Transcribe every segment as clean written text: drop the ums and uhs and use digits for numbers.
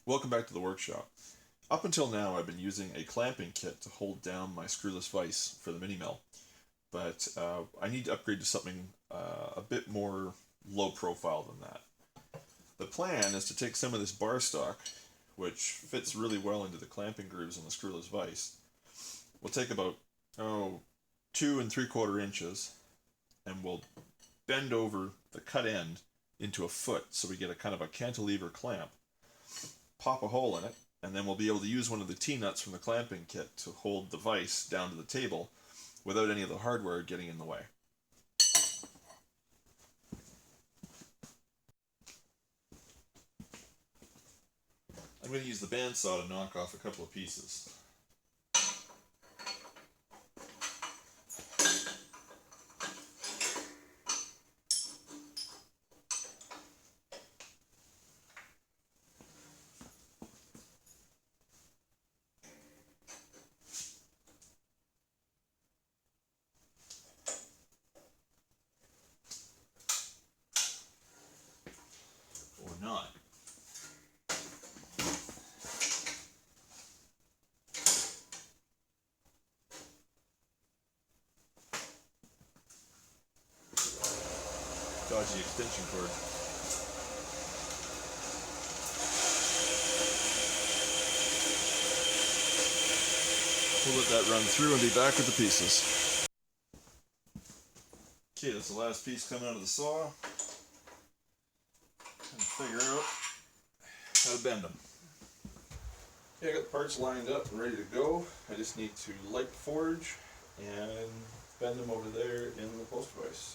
Welcome back to the workshop. Up until now I've been using a clamping kit to hold down my screwless vise for the mini mill, but I need to upgrade to something a bit more low profile than that. The plan is to take some of this bar stock, which fits really well into the clamping grooves on the screwless vise. We'll take about 2 3/4 inches and we'll bend over the cut end into a foot so we get a kind of a cantilever clamp. Pop a hole in it, and then we'll be able to use one of the T-nuts from the clamping kit to hold the vise down to the table without any of the hardware getting in the way. I'm going to use the bandsaw to knock off a couple of pieces. Or not. Dodgy extension cord. We'll let that run through and be back with the pieces. Okay, that's the last piece coming out of the saw. And figure out how to bend them. Okay, I got the parts lined up and ready to go. I just need to light the forge and bend them over there in the post vise.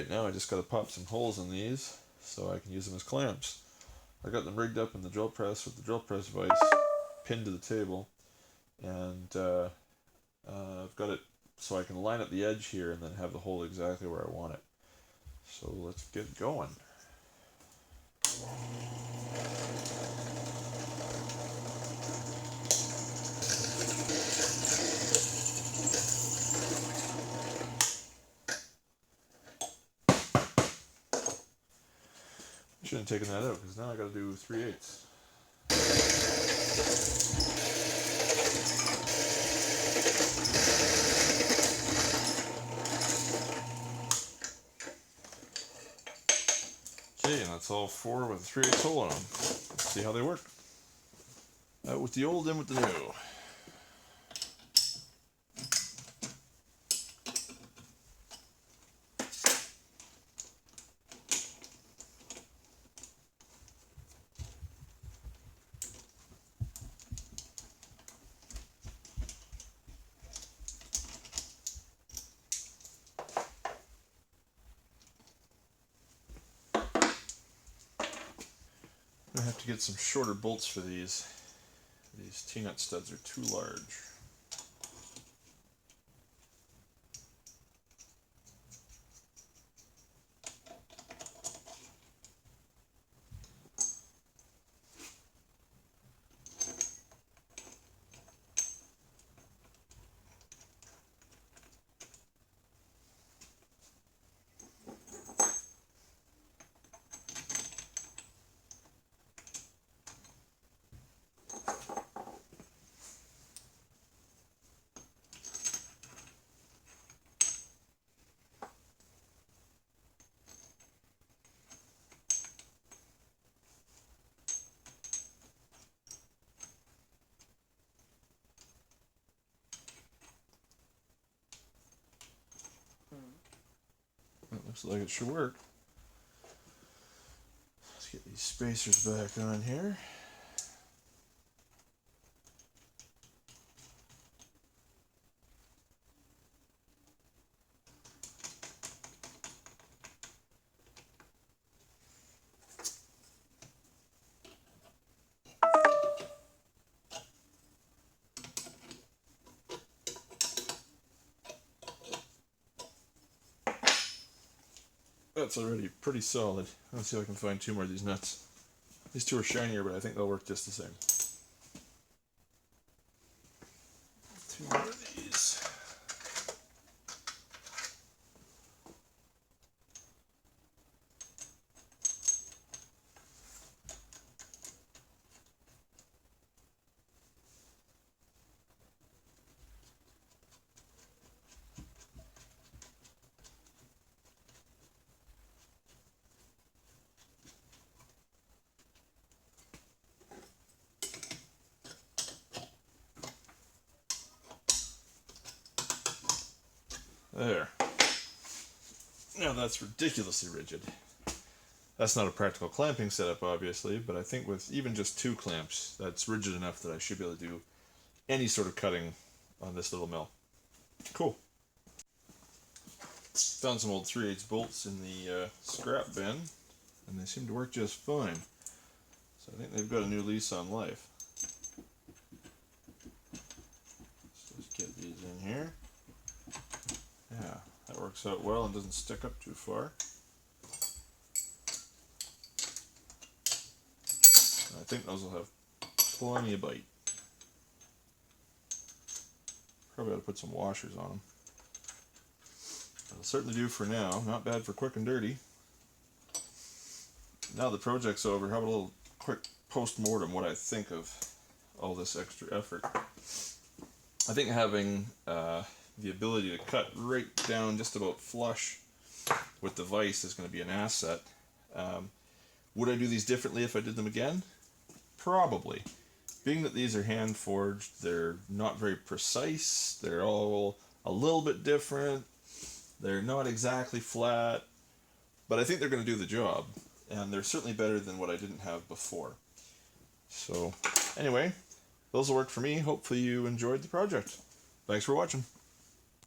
right now I just got to pop some holes in these so I can use them as clamps. I got them rigged up in the drill press with the drill press vise pinned to the table, and I've got it so I can line up the edge here and then have the hole exactly where I want it. So let's get going. Shouldn't have taken that out because now I got to do 3/8. Okay, and that's all 4 with a 3/8 hole in them. Let's see how they work. Out with the old, in with the new. I have to get some shorter bolts for these. These T-nut studs are too large. That looks like it should work. Let's get these spacers back on here. That's already pretty solid. Let's see if I can find 2 more of these nuts. These 2 are shinier, but I think they'll work just the same. 2 more of these. There. Now that's ridiculously rigid. That's not a practical clamping setup, obviously, but I think with even just 2 clamps, that's rigid enough that I should be able to do any sort of cutting on this little mill. Cool. Found some old 3/8 bolts in the scrap bin, and they seem to work just fine. So I think they've got a new lease on life. So let's get these in here. Yeah, that works out well and doesn't stick up too far. I think those will have plenty of bite. Probably ought to put some washers on them. That'll certainly do for now. Not bad for quick and dirty. Now the project's over, how about a little quick post-mortem, what I think of all this extra effort. I think having the ability to cut right down just about flush with the vise is going to be an asset. Would I do these differently if I did them again? Probably. Being that these are hand forged, they're not very precise, they're all a little bit different, they're not exactly flat, but I think they're going to do the job, and they're certainly better than what I didn't have before. So anyway, those will work for me. Hopefully you enjoyed the project. Thanks for watching.